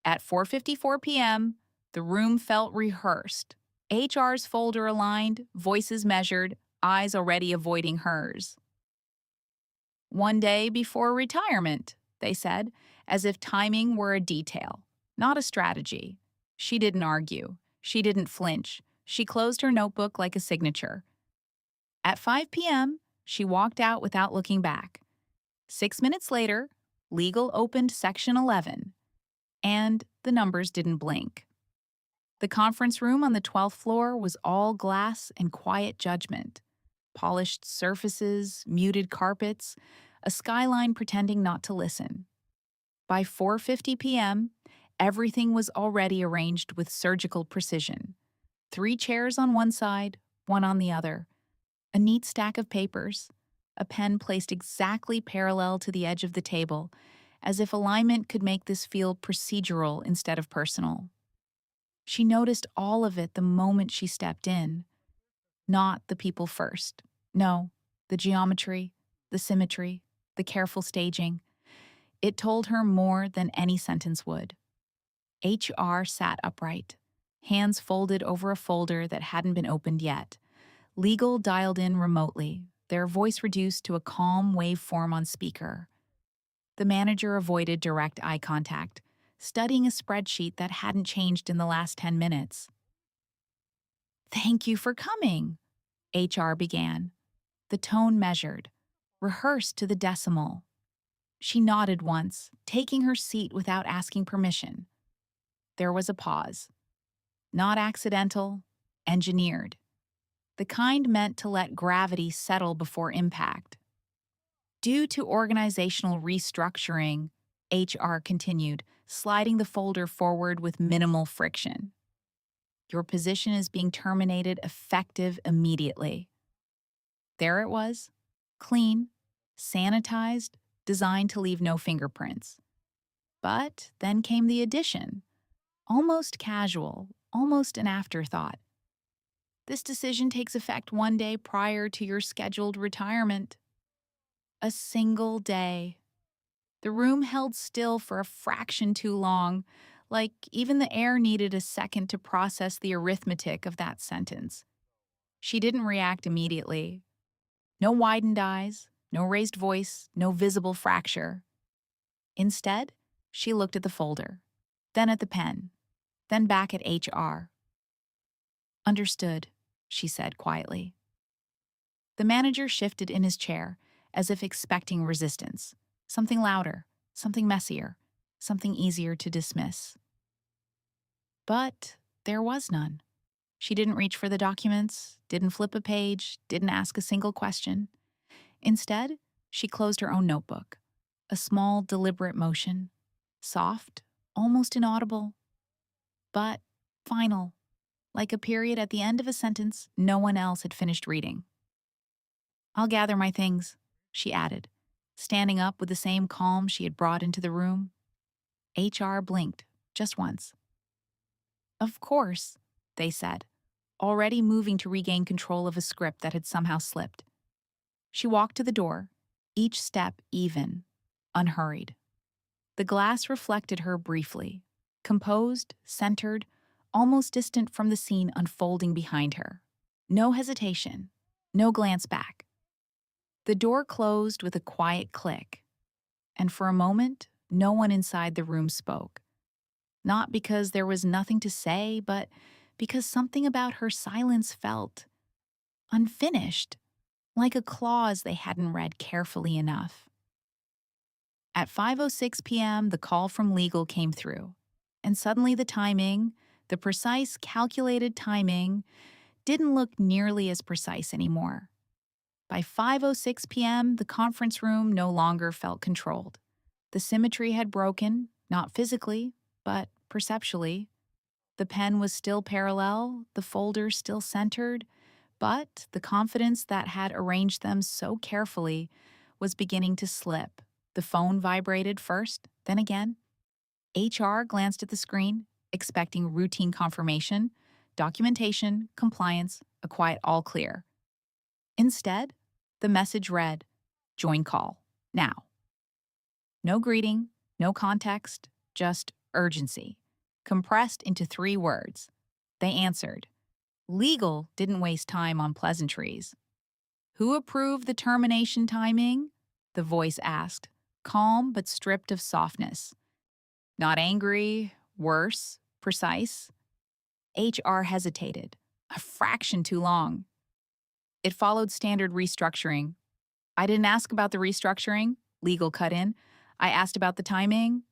At 4:54 p.m., the room felt rehearsed. HR's folder aligned, voices measured, eyes already avoiding hers. One day before retirement, they said, as if timing were a detail, not a strategy. She didn't argue. She didn't flinch. She closed her notebook like a signature. At 5 p.m., she walked out without looking back. 6 minutes later, legal opened section 11, and the numbers didn't blink. The conference room on the 12th floor was all glass and quiet judgment. Polished surfaces, muted carpets, a skyline pretending not to listen. By 4:50 p.m., everything was already arranged with surgical precision. 3 chairs on one side, one on the other, a neat stack of papers, a pen placed exactly parallel to the edge of the table, as if alignment could make this feel procedural instead of personal. She noticed all of it the moment she stepped in. Not the people first. No, the geometry, the symmetry, the careful staging. It told her more than any sentence would. HR sat upright, hands folded over a folder that hadn't been opened yet. Legal dialed in remotely, their voice reduced to a calm waveform on speaker. The manager avoided direct eye contact, studying a spreadsheet that hadn't changed in the last 10 minutes. "Thank you for coming," HR began, the tone measured, rehearsed to the decimal. She nodded once, taking her seat without asking permission. There was a pause. Not accidental, engineered. The kind meant to let gravity settle before impact. Due to organizational restructuring, HR continued, sliding the folder forward with minimal friction. Your position is being terminated effective immediately. There it was, clean, sanitized, designed to leave no fingerprints. But then came the addition, almost casual, almost an afterthought. This decision takes effect one day prior to your scheduled retirement. A single day. The room held still for a fraction too long, like even the air needed a second to process the arithmetic of that sentence. She didn't react immediately. No widened eyes, no raised voice, no visible fracture. Instead, she looked at the folder, then at the pen, then back at HR. "Understood," she said quietly. The manager shifted in his chair, as if expecting resistance. Something louder, something messier, something easier to dismiss. But there was none. She didn't reach for the documents, didn't flip a page, didn't ask a single question. Instead, she closed her own notebook. A small, deliberate motion. Soft, almost inaudible, but final, like a period at the end of a sentence no one else had finished reading. "I'll gather my things," she added, standing up with the same calm she had brought into the room. HR blinked, just once. "Of course," they said, already moving to regain control of a script that had somehow slipped. She walked to the door, each step even, unhurried. The glass reflected her briefly, composed, centered, almost distant from the scene unfolding behind her. No hesitation, no glance back. The door closed with a quiet click, and for a moment, no one inside the room spoke. Not because there was nothing to say, but because something about her silence felt unfinished, like a clause they hadn't read carefully enough. At 5:06 p.m., the call from legal came through, and suddenly the timing, the precise, calculated timing, didn't look nearly as precise anymore. By 5:06 p.m., the conference room no longer felt controlled. The symmetry had broken, not physically, but perceptually. The pen was still parallel, the folder still centered, but the confidence that had arranged them so carefully was beginning to slip. The phone vibrated first, then again. HR glanced at the screen, expecting routine confirmation, documentation, compliance, a quiet all clear. Instead, the message read, "Join call, now." No greeting, no context, just urgency, compressed into 3 words. They answered. Legal didn't waste time on pleasantries. Who approved the termination timing? The voice asked, calm but stripped of softness. Not angry, worse, precise. HR hesitated, a fraction too long. It followed standard restructuring. I didn't ask about the restructuring, legal cut in. I asked about the timing.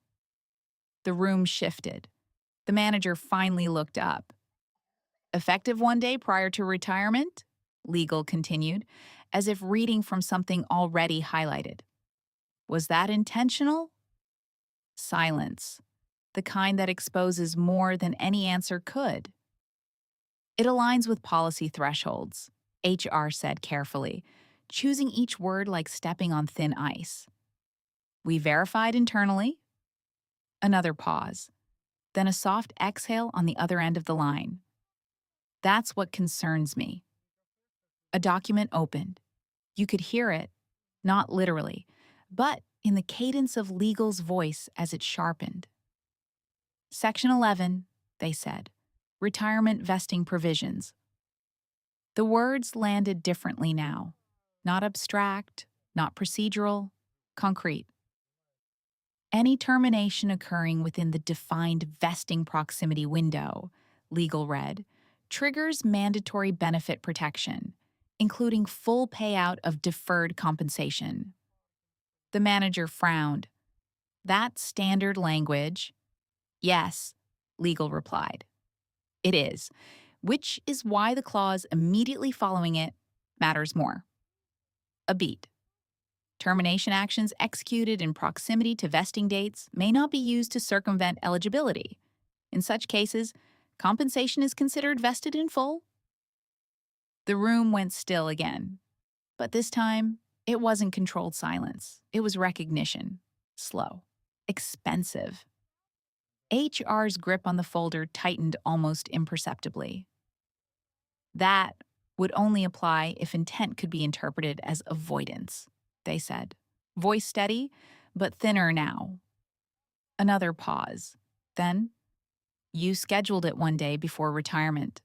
The room shifted. The manager finally looked up. Effective 1 day prior to retirement? Legal continued, as if reading from something already highlighted. Was that intentional? Silence, the kind that exposes more than any answer could. It aligns with policy thresholds, HR said carefully, choosing each word like stepping on thin ice. We verified internally. Another pause, then a soft exhale on the other end of the line. That's what concerns me. A document opened. You could hear it, not literally, but in the cadence of legal's voice as it sharpened. Section 11, they said, retirement vesting provisions. The words landed differently now, not abstract, not procedural, concrete. Any termination occurring within the defined vesting proximity window, legal read, triggers mandatory benefit protection, including full payout of deferred compensation. The manager frowned. That standard language? Yes, legal replied. It is, which is why the clause immediately following it matters more. A beat. Termination actions executed in proximity to vesting dates may not be used to circumvent eligibility. In such cases, compensation is considered vested in full. The room went still again. But this time, it wasn't controlled silence. It was recognition. Slow. Expensive. HR's grip on the folder tightened almost imperceptibly. That would only apply if intent could be interpreted as avoidance, they said. Voice steady, but thinner now. Another pause. Then, you scheduled it 1 day before retirement.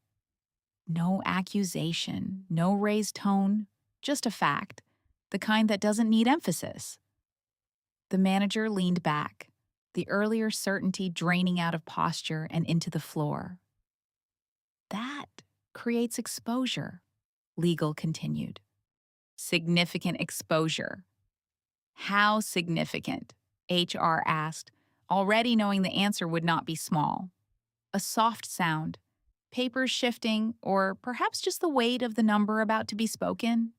No accusation, no raised tone, just a fact, the kind that doesn't need emphasis. The manager leaned back, the earlier certainty draining out of posture and into the floor. That creates exposure, legal continued. Significant exposure. How significant? HR asked, already knowing the answer would not be small. A soft sound, papers shifting, or perhaps just the weight of the number about to be spoken.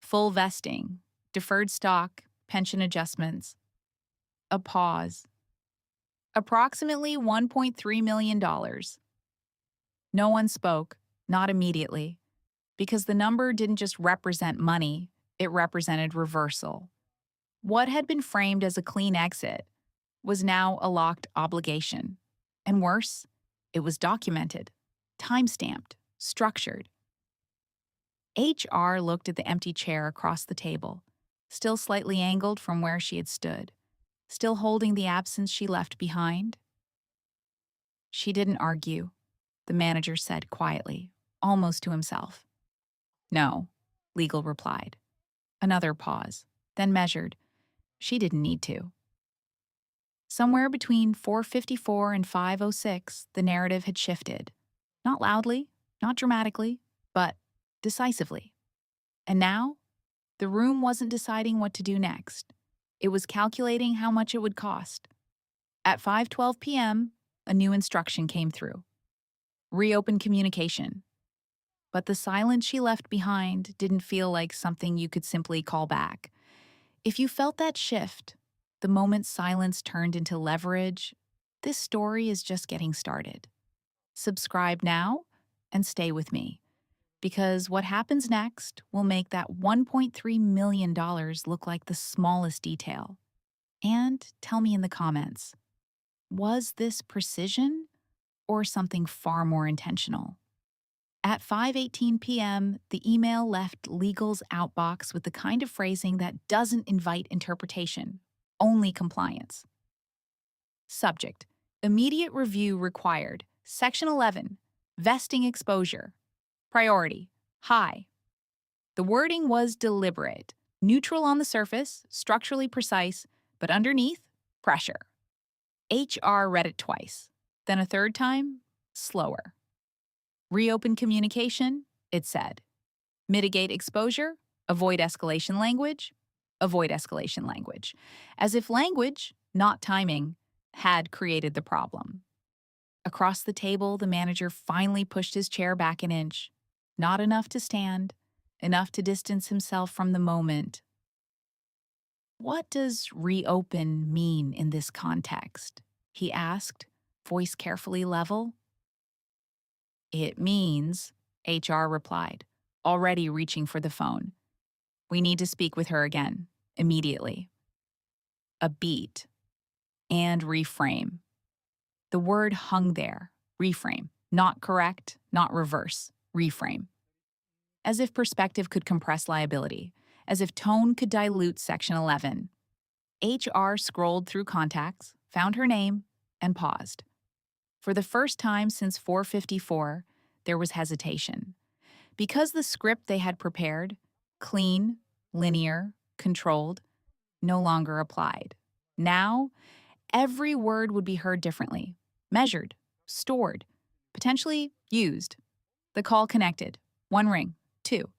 Full vesting, deferred stock, pension adjustments. A pause. Approximately $1.3 million. No one spoke, not immediately, because the number didn't just represent money, it represented reversal. What had been framed as a clean exit was now a locked obligation. And worse, it was documented, time-stamped, structured. HR looked at the empty chair across the table, still slightly angled from where she had stood, still holding the absence she left behind. She didn't argue, the manager said quietly, almost to himself. No, legal replied. Another pause, then measured. She didn't need to. Somewhere between 4:54 and 5:06, the narrative had shifted. Not loudly, not dramatically, but decisively. And now, the room wasn't deciding what to do next. It was calculating how much it would cost. At 5:12 p.m., a new instruction came through. Reopen communication. But the silence she left behind didn't feel like something you could simply call back. If you felt that shift, the moment silence turned into leverage, this story is just getting started. Subscribe now and stay with me, because what happens next will make that $1.3 million look like the smallest detail. And tell me in the comments, was this precision or something far more intentional? At 5:18 p.m., the email left legal's outbox with the kind of phrasing that doesn't invite interpretation, only compliance. Subject: Immediate review required. Section 11. Vesting exposure. Priority. High. The wording was deliberate, neutral on the surface, structurally precise, but underneath, pressure. HR read it twice. Then a third time, slower. Reopen communication, it said. Mitigate exposure, avoid escalation language, avoid escalation language. As if language, not timing, had created the problem. Across the table, the manager finally pushed his chair back an inch. Not enough to stand, enough to distance himself from the moment. What does reopen mean in this context? He asked, voice carefully level. It means, HR replied, already reaching for the phone. We need to speak with her again, immediately. A beat. And reframe. The word hung there, reframe. Not correct, not reverse, reframe. As if perspective could compress liability, as if tone could dilute Section 11. HR scrolled through contacts, found her name, and paused. For the first time since 4:54, there was hesitation. Because the script they had prepared, clean, linear, controlled, no longer applied. Now, every word would be heard differently, measured, stored, potentially used. The call connected. 1 ring, 2.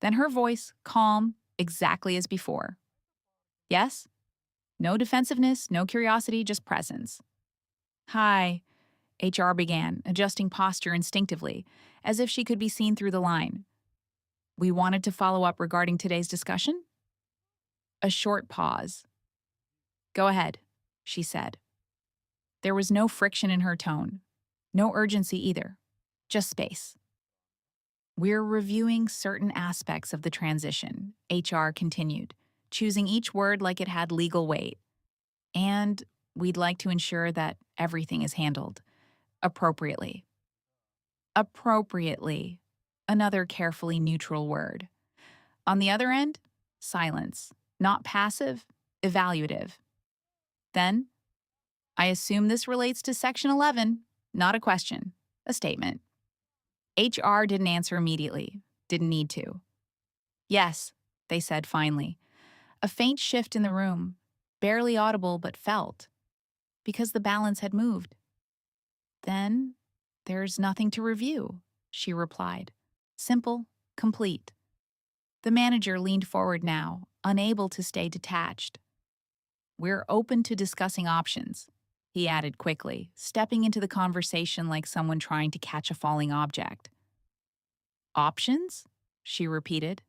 Then her voice, calm, exactly as before. Yes? No defensiveness, no curiosity, just presence. Hi, HR began, adjusting posture instinctively, as if she could be seen through the line. We wanted to follow up regarding today's discussion? A short pause. Go ahead, she said. There was no friction in her tone, no urgency either, just space. We're reviewing certain aspects of the transition, HR continued, choosing each word like it had legal weight. And we'd like to ensure that everything is handled appropriately. Appropriately, another carefully neutral word. On the other end, silence, not passive, evaluative. Then, I assume this relates to Section 11, not a question, a statement. HR didn't answer immediately, didn't need to. Yes, they said finally. A faint shift in the room, barely audible but felt, because the balance had moved. Then, there's nothing to review, she replied. Simple, complete. The manager leaned forward now, unable to stay detached. We're open to discussing options, he added quickly, stepping into the conversation like someone trying to catch a falling object. Options? She repeated.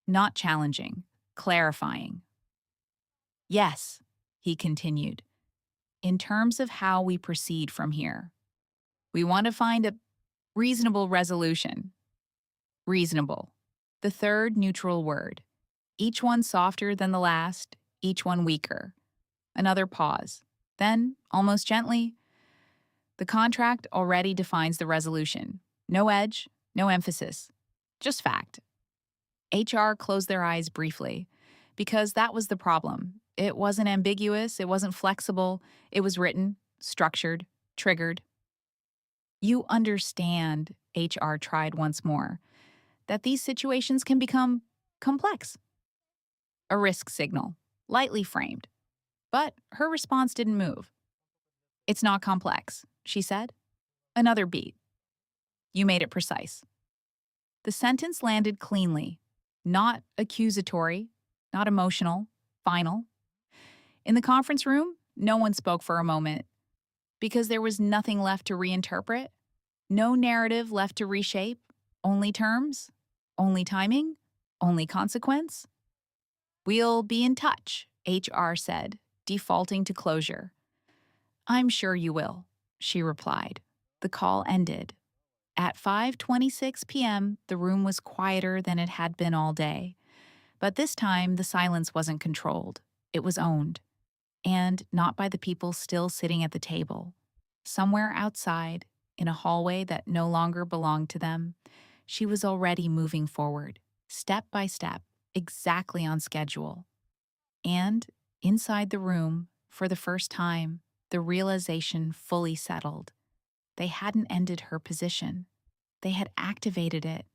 Not challenging, clarifying. Yes, he continued. In terms of how we proceed from here, we want to find a reasonable resolution. Reasonable. The third neutral word. Each one softer than the last, each one weaker. Another pause. Then, almost gently, the contract already defines the resolution. No edge, no emphasis. Just fact. HR closed their eyes briefly, because that was the problem. It wasn't ambiguous, it wasn't flexible, it was written, structured, triggered. You understand, HR tried once more, that these situations can become complex. A risk signal, lightly framed. But her response didn't move. It's not complex, she said. Another beat. You made it precise. The sentence landed cleanly, not accusatory, not emotional, final. In the conference room, no one spoke for a moment, because there was nothing left to reinterpret, no narrative left to reshape, only terms, only timing, only consequence. We'll be in touch, HR said, defaulting to closure. I'm sure you will, she replied. The call ended. At 5:26 p.m., the room was quieter than it had been all day. But this time, the silence wasn't controlled. It was owned. And not by the people still sitting at the table. Somewhere outside, in a hallway that no longer belonged to them, she was already moving forward, step by step, exactly on schedule. And inside the room, for the first time, The realization fully settled. They hadn't ended her position. They had activated it.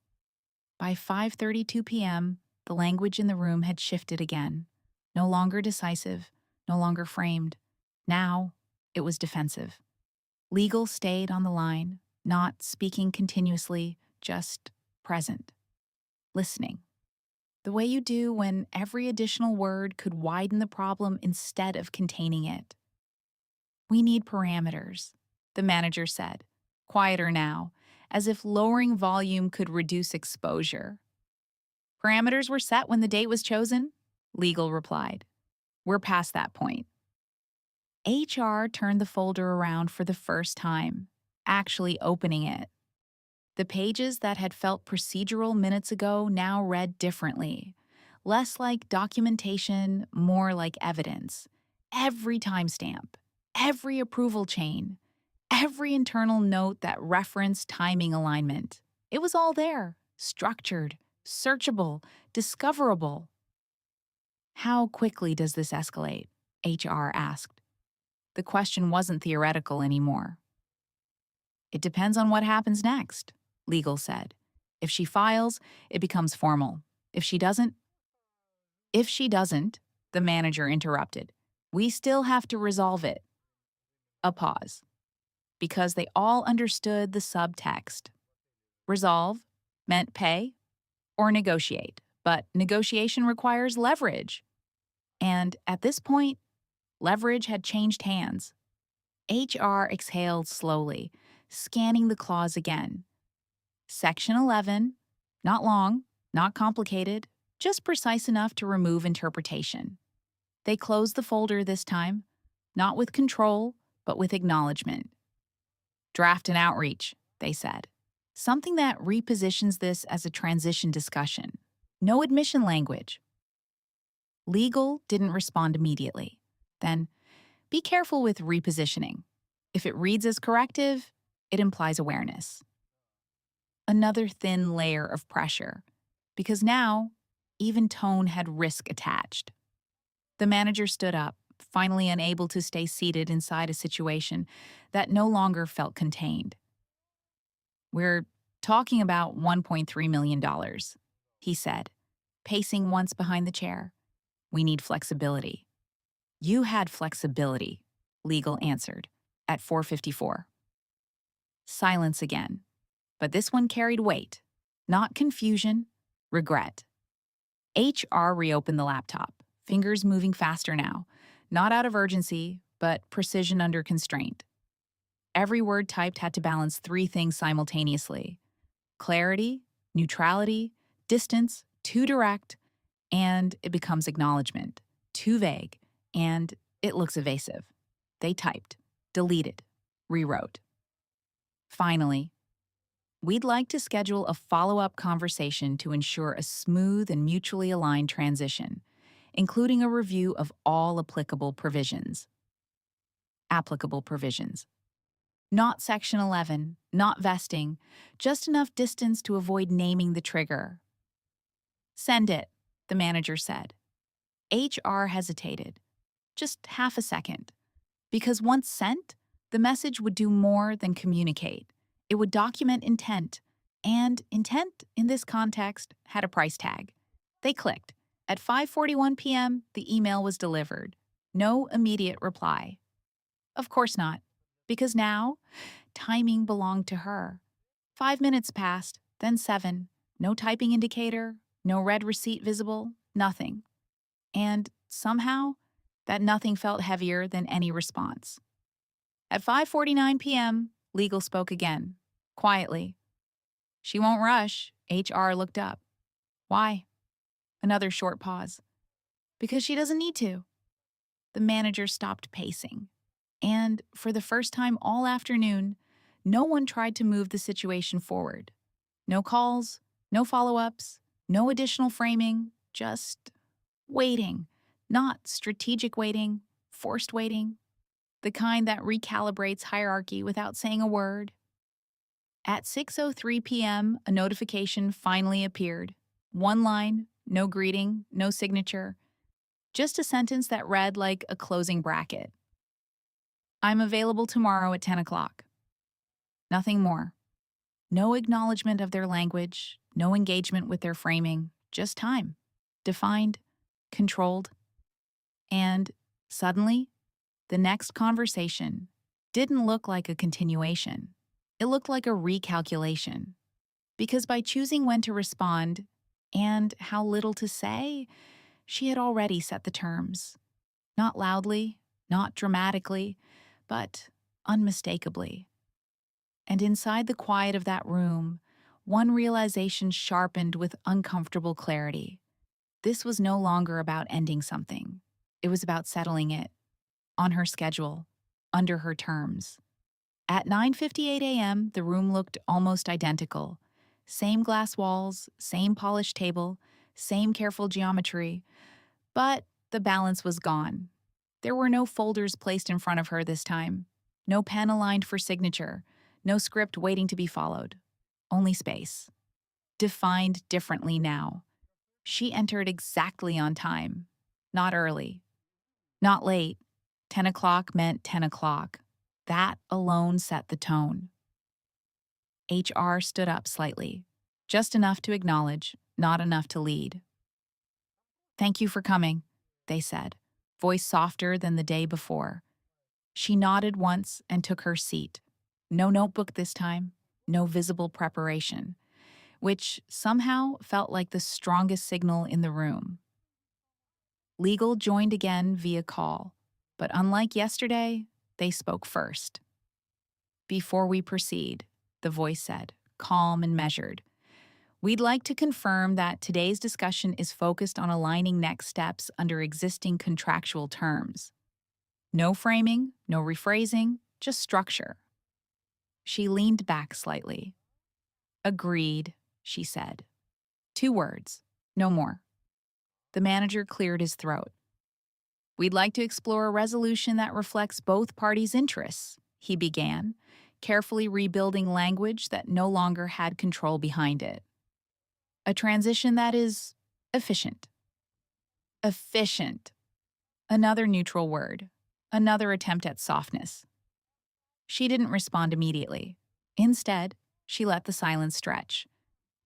By 5:32 p.m., the language in the room had shifted again. No longer decisive, no longer framed. Now, it was defensive. Legal stayed on the line, not speaking continuously, just present, listening. The way you do when every additional word could widen the problem instead of containing it. We need parameters, the manager said, quieter now, as if lowering volume could reduce exposure. Parameters were set when the date was chosen, legal replied. We're past that point. HR turned the folder around for the first time, actually opening it. The pages that had felt procedural minutes ago now read differently, less like documentation, more like evidence. Every timestamp, every approval chain, every internal note that referenced timing alignment. It was all there, structured, searchable, discoverable. How quickly does this escalate? HR asked. The question wasn't theoretical anymore. It depends on what happens next, legal said. If she files, it becomes formal. If she doesn't, the manager interrupted. We still have to resolve it. A pause. Because they all understood the subtext. Resolve meant pay or negotiate, but negotiation requires leverage. And at this point, leverage had changed hands. HR exhaled slowly, scanning the clause again. Section 11, not long, not complicated, just precise enough to remove interpretation. They closed the folder this time, not with control, but with acknowledgement. Draft and outreach, they said. Something that repositions this as a transition discussion. No admission language. Legal didn't respond immediately. Then, be careful with repositioning. If it reads as corrective, it implies awareness. Another thin layer of pressure, because now, even tone had risk attached. The manager stood up, finally unable to stay seated inside a situation that no longer felt contained. We're talking about $1.3 million, he said, pacing once behind the chair. We need flexibility. You had flexibility, legal answered, at 4:54. Silence again. But this one carried weight, not confusion, regret. HR reopened the laptop, fingers moving faster now, not out of urgency, but precision under constraint. Every word typed had to balance three things simultaneously: clarity, neutrality, distance, too direct, and it becomes acknowledgement, too vague, and it looks evasive. They typed, deleted, rewrote. Finally, we'd like to schedule a follow-up conversation to ensure a smooth and mutually aligned transition, including a review of all applicable provisions. Applicable provisions. Not Section 11, not vesting, just enough distance to avoid naming the trigger. Send it, the manager said. HR hesitated, just half a second, because once sent, the message would do more than communicate. It would document intent, and intent, in this context, had a price tag. They clicked. At 5:41 p.m., the email was delivered. No immediate reply. Of course not, because now, timing belonged to her. 5 minutes passed, then 7. No typing indicator, no red receipt visible, nothing. And somehow, that nothing felt heavier than any response. At 5:49 p.m., legal spoke again, quietly. She won't rush. HR looked up. Why? Another short pause. Because she doesn't need to. The manager stopped pacing. And for the first time all afternoon, no one tried to move the situation forward. No calls, no follow-ups, no additional framing, just waiting. Not strategic waiting, forced waiting. The kind that recalibrates hierarchy without saying a word. At 6:03 p.m., a notification finally appeared. One line, no greeting, no signature. Just a sentence that read like a closing bracket. I'm available tomorrow at 10 o'clock. Nothing more. No acknowledgement of their language, no engagement with their framing, just time. Defined, controlled, and suddenly, the next conversation didn't look like a continuation. It looked like a recalculation. Because by choosing when to respond and how little to say, she had already set the terms. Not loudly, not dramatically, but unmistakably. And inside the quiet of that room, one realization sharpened with uncomfortable clarity. This was no longer about ending something. It was about settling it, on her schedule, under her terms. At 9:58 a.m., the room looked almost identical. Same glass walls, same polished table, same careful geometry. But the balance was gone. There were no folders placed in front of her this time, no pen aligned for signature, no script waiting to be followed. Only space. Defined differently now. She entered exactly on time. Not early. Not late. 10 o'clock meant 10 o'clock. That alone set the tone. HR stood up slightly. Just enough to acknowledge, not enough to lead. Thank you for coming, they said, voice softer than the day before. She nodded once and took her seat. No notebook this time, no visible preparation, which somehow felt like the strongest signal in the room. Legal joined again via call, but unlike yesterday, they spoke first. Before we proceed, the voice said, calm and measured, we'd like to confirm that today's discussion is focused on aligning next steps under existing contractual terms. No framing, no rephrasing, just structure. She leaned back slightly. Agreed, she said. 2 words, no more. The manager cleared his throat. We'd like to explore a resolution that reflects both parties' interests, he began, carefully rebuilding language that no longer had control behind it. A transition that is efficient. Efficient. Another neutral word. Another attempt at softness. She didn't respond immediately. Instead, she let the silence stretch,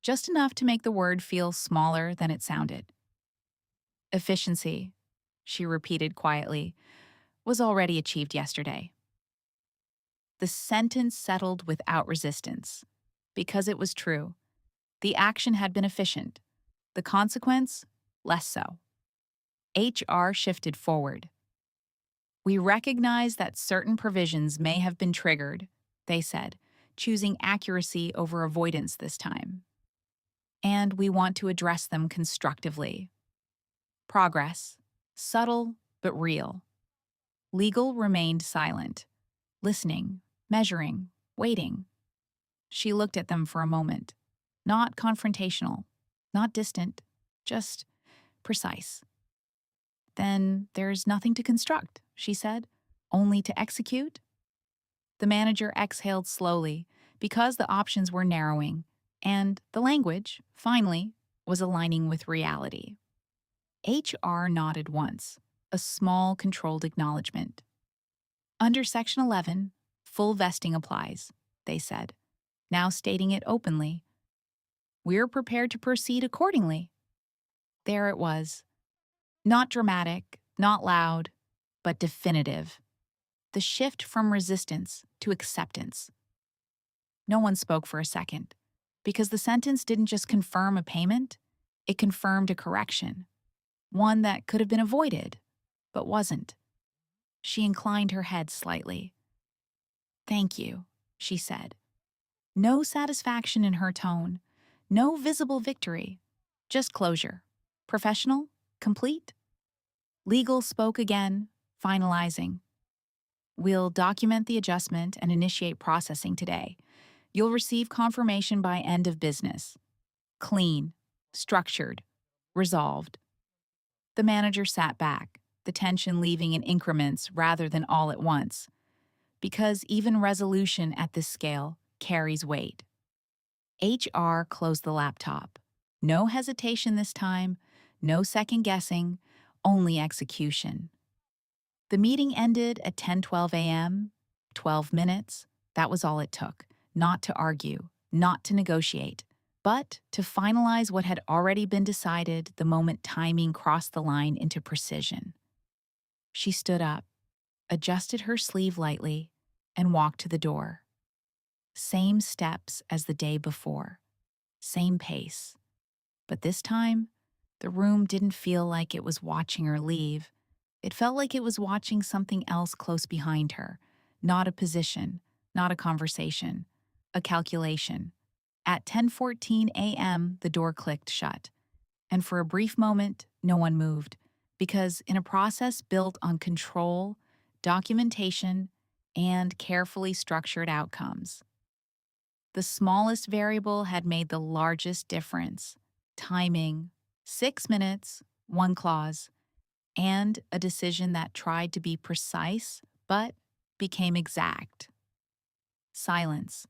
just enough to make the word feel smaller than it sounded. Efficiency, she repeated quietly, was already achieved yesterday. The sentence settled without resistance. Because it was true. The action had been efficient. The consequence, less so. HR shifted forward. We recognize that certain provisions may have been triggered, they said, choosing accuracy over avoidance this time. And we want to address them constructively. Progress, subtle but real. Legal remained silent, listening, measuring, waiting. She looked at them for a moment. Not confrontational, not distant, just precise. Then there's nothing to construct, she said, only to execute. The manager exhaled slowly because the options were narrowing, and the language, finally, was aligning with reality. HR nodded once, a small, controlled acknowledgement. Under Section 11, full vesting applies, they said, now stating it openly. We're prepared to proceed accordingly. There it was. Not dramatic, not loud, but definitive. The shift from resistance to acceptance. No one spoke for a second, because the sentence didn't just confirm a payment, it confirmed a correction. One that could have been avoided, but wasn't. She inclined her head slightly. Thank you, she said. No satisfaction in her tone, no visible victory, just closure. Professional? Complete? Legal spoke again, finalizing. We'll document the adjustment and initiate processing today. You'll receive confirmation by end of business. Clean, structured, resolved. The manager sat back, the tension leaving in increments rather than all at once, because even resolution at this scale carries weight. HR closed the laptop. No hesitation this time, no second guessing, only execution. The meeting ended at 10:12 a.m., 12 minutes. That was all it took. Not to argue, not to negotiate, but to finalize what had already been decided the moment timing crossed the line into precision. She stood up, adjusted her sleeve lightly, and walked to the door. Same steps as the day before, same pace. But this time, the room didn't feel like it was watching her leave. It felt like it was watching something else close behind her. Not a position, not a conversation, a calculation. At 10:14 a.m., the door clicked shut. And for a brief moment, no one moved, because in a process built on control, documentation, and carefully structured outcomes, the smallest variable had made the largest difference. Timing, 6 minutes, one clause, and a decision that tried to be precise but became exact. Silence.